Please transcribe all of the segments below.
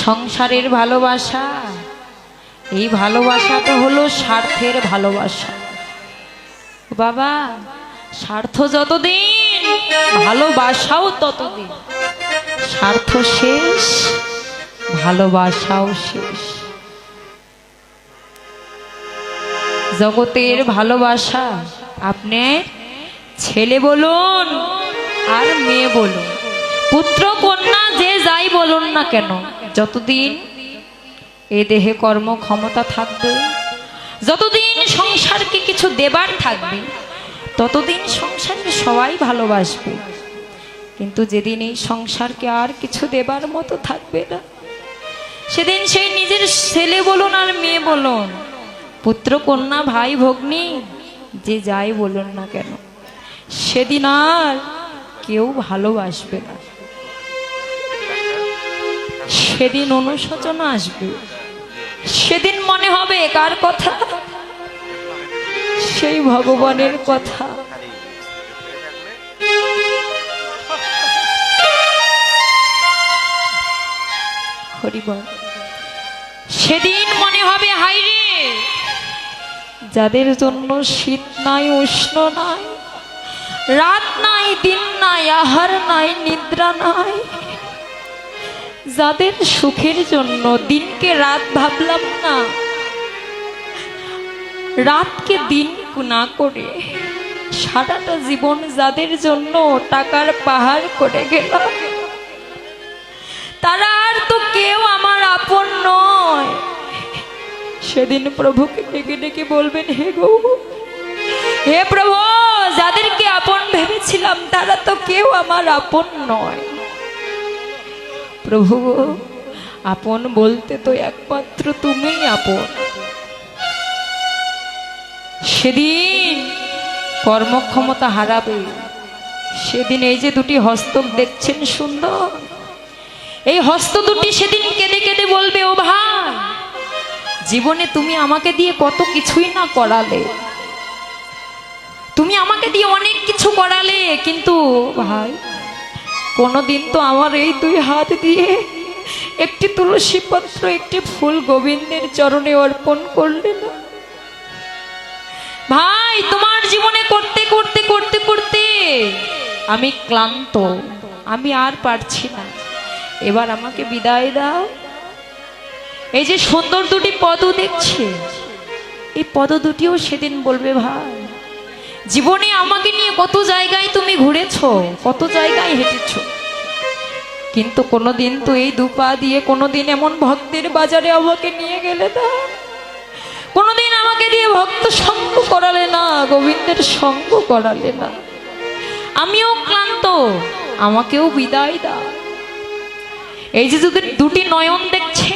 সংসারের ভালোবাসা, এই ভালোবাসাটা হলো স্বার্থের ভালোবাসা। বাবা, স্বার্থ যতদিন ভালোবাসাও ততদিন। স্বার্থ শেষ, ভালোবাসাও শেষ। জগতের ভালোবাসা আপনি ছেলে বলুন আর মেয়ে বলুন, পুত্র কন্যা যে যাই বলুন না কেন, যতদিন এ দেহে কর্ম ক্ষমতা থাকবে, যতদিন সংসারকে কিছু দেবার থাকবে, ততদিন সংসারকে সবাই ভালোবাসবে। কিন্তু যেদিন এই সংসারকে আর কিছু দেবার মতো থাকবে না, সেদিন সেই নিজের ছেলে বলুন আর মেয়ে বলুন, পুত্র কন্যা ভাই ভগ্নী যে যাই বলুন না কেন, সেদিন আর কেউ ভালোবাসবে না। সেদিন অনুশোচনা আসবে, সেদিন মনে হবে কার কথা? সেই ভগবানের কথা। হরিবল। সেদিন মনে হবে হায়রে, যাদের জন্য শীত নাই, উষ্ণ নাই, রাত নাই, দিন নাই, আহার নাই, নিদ্রা নাই, যাদের সুখের জন্য দিনকে রাত ভাবলাম না, রাতকে দিন না করে সারাটা জীবন যাদের জন্য টাকার পাহাড় করে গেলাম, তারা আর তো কেউ আমার আপন নয়। সেদিন প্রভুকে ডেকে ডেকে বলবেন, হে গো, হে প্রভু, যাদেরকে আপন ভেবেছিলাম তারা তো কেউ আমার আপন নয়। প্রভু, আপন বলতে তো একমাত্র তুমিই আপন। সেদিন কর্মক্ষমতা হারাবে, সেদিন এই যে দুটি হস্তক দেখছেন সুন্দর, এই হস্ত দুটি সেদিন কেঁদে কেঁদে বলবে, ও ভাই, জীবনে তুমি আমাকে দিয়ে কত কিছুই না করালে, তুমি আমাকে দিয়ে অনেক কিছু করালে, কিন্তু ভাই কোনোদিন তো আমার এই দুই হাত দিয়ে একটি তুলসী পত্র, একটি ফুল গোবিন্দের চরণে অর্পণ করলে না। ভাই, তোমার জীবনে করতে করতে করতে করতে আমি ক্লান্ত, আমি আর পারছি না, এবার আমাকে বিদায় দাও। এই যে সুন্দর দুটি পদ দেখছে, এই পদ দুটিও সেদিন বলবে, ভাই, জীবনে আমাকে নিয়ে কত জায়গায় তুমি ঘুরেছো, কত জায়গায় হেঁটেছো, কিন্তু কোনোদিন তো এই দুপা দিয়ে কোনোদিন এমন ভক্তের বাজারে আমাকে নিয়ে গেলে না, কোনোদিন আমাকে দিয়ে ভক্ত সঙ্গ করালে না, গোবিন্দের সঙ্গ করালে না। আমিও ক্লান্ত, আমাকেও বিদায় দাও। এই যে দুটি নয়ন দেখছে,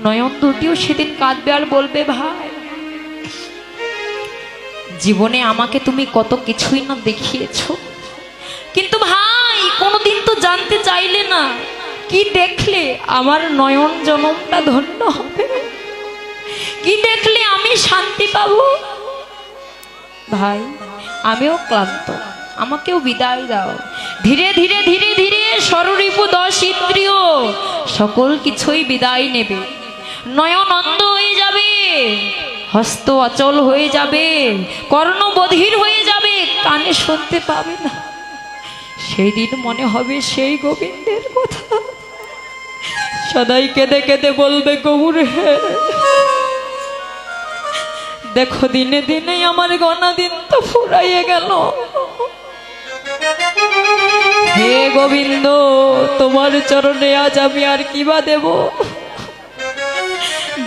নয়ন দুটিও সেদিন কাঁদবে আর বলবে, ভাই, জীবনে আমাকে তুমি কত কিছুই না দেখিয়েছো, কিন্তু ভাই কোনোদিন তো জানতে চাইলে না কি দেখলে আমার নয়ন জনমটা ধন্য হবে, কি দেখলে আমি শান্তি পাবো। ভাই, আমিও ক্লান্ত, আমাকেও বিদায় দাও। ধীরে ধীরে ধীরে ধীরে সররিপু 10 ইন্দ্রিয় সকল কিছুই বিদায় নেবে, নয়ন অন্ধ হয়ে যাবে, হস্ত অচল হয়ে যাবে, কর্ণ বধির হয়ে যাবে, কানে শুনতে পাবে না। সেই দিন মনে হবে সেই গোবিন্দের কথা, সদাই কেঁদে কেঁদে বলবে, গৌর হে, দেখো দিনে দিনে আমার গণা দিন তো ফুরাইয়ে গেল। হে গোবিন্দ, তোমার চরণে আজ আমি আর কিবা দেব,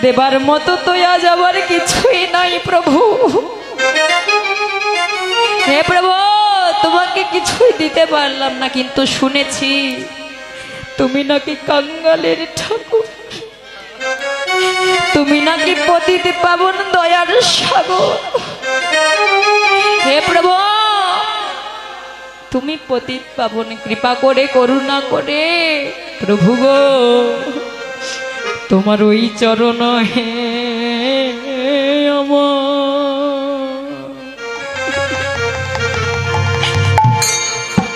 দেবার মতো তো আজ আমার কিছুই নাই প্রভু। হে প্রভু, তোমাকে কিছুই দিতে পারলাম না, কিন্তু শুনেছি তুমি নাকি কাঙ্গালের ঠাকুর, তুমি নাকি পতিত পাবন দয়ার সাগর। হে প্রভু, তুমি পতিত পাবন, কৃপা করে করুণা করে প্রভু গো, তোমার ওই চরণ হে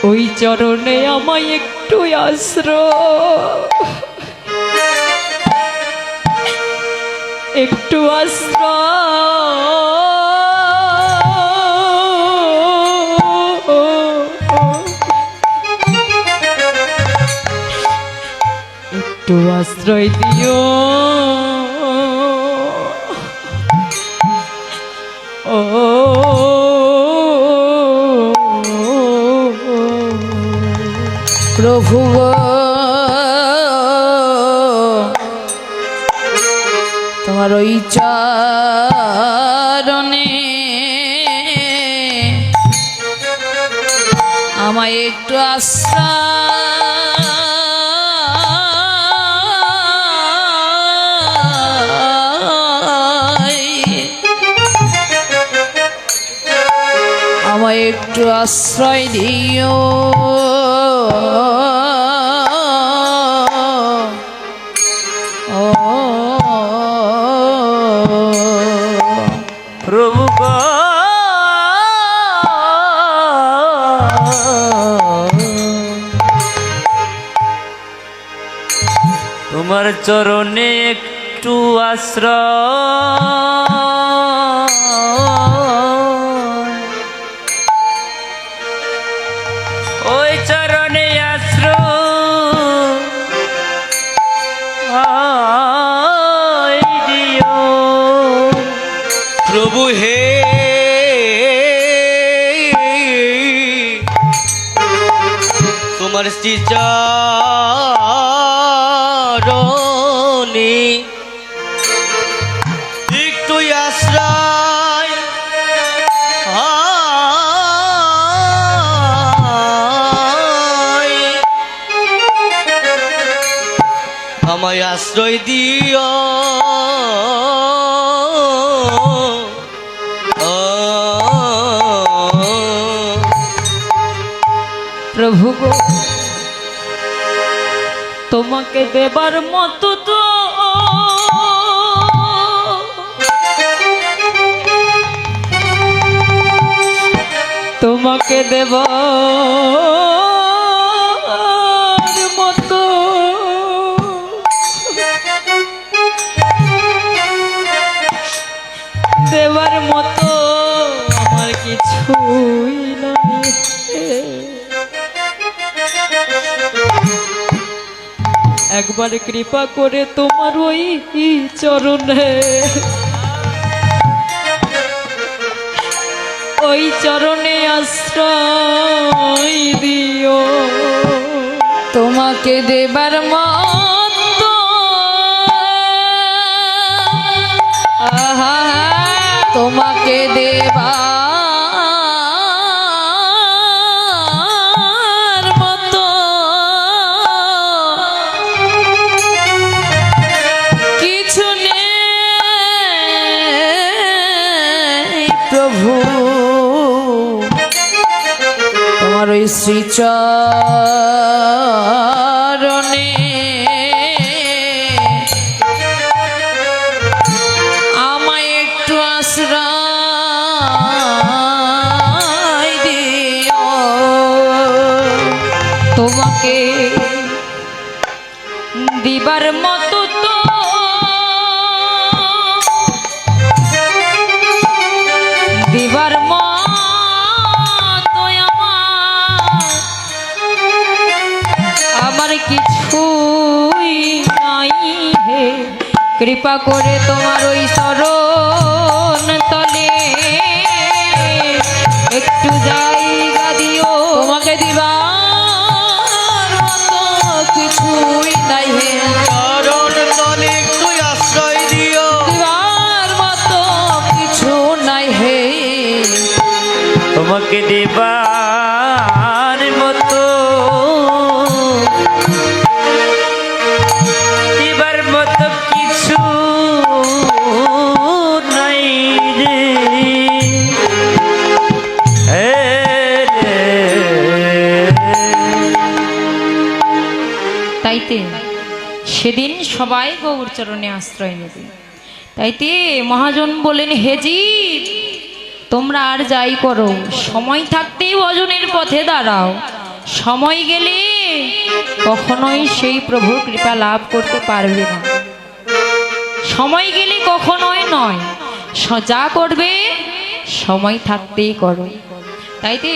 ওই চরণে আমায় একটু আশ্রয় একটু আশ্রয়, একটু আশ্রয় দিও ও প্রভু তোমার ওই চরণে আমায় একটু আমায় একটু আশ্রয় দিও প্রভু তোমার চরণে একটু আশ্রয়, ওই চরণে আশ্রয় দিও প্রভু হে। তোমার শ্রীচরণে একটু আশ্রয় আমায় আশ্রয় দিও প্রভু গো, তোমাকে দেবার মতো তো তোমাকে দেবার মতো দেবার মতো আমার কিছুই নাই। একবার কৃপা করে তোমার ওই চরণে, ওই চরণে আশ্রয় দিও। তোমাকে দেবার মতো আহা তোমাকে দেবার মতো কিছু নেই প্রভু, তোমার ওই শ্রীচরণে আমায় একটু আশ্রয় দিও। তোমাকে দিবার মতো তো দিবার মতো আমার কিছুই নাই হে। কৃপা করে তোমার ওই চরণ তলে একটু জায়গা দিও। তোমাকে দিবার মতো কিছুই নাই হে, চরণ তলে একটু আশ্রয় দিও। দিবার মতো কিছু নাই হে, তোমাকে দেবার মতো দেবার মতো কিছু নাই রে। তাইতে সেদিন সবাই গৌর চরণে আশ্রয় নেবে। তাইতে মহাজন বলেন, হেজি তোমরা আর যাই করো, সময় থাকতেই ভজনের পথে দাঁড়াও। সময় গেলে কখনোই সেই প্রভুর কৃপা লাভ করতে পারবে না। সময় গেলে কখনোই নয়, যা করবে সময় থাকতেই করো। তাইতে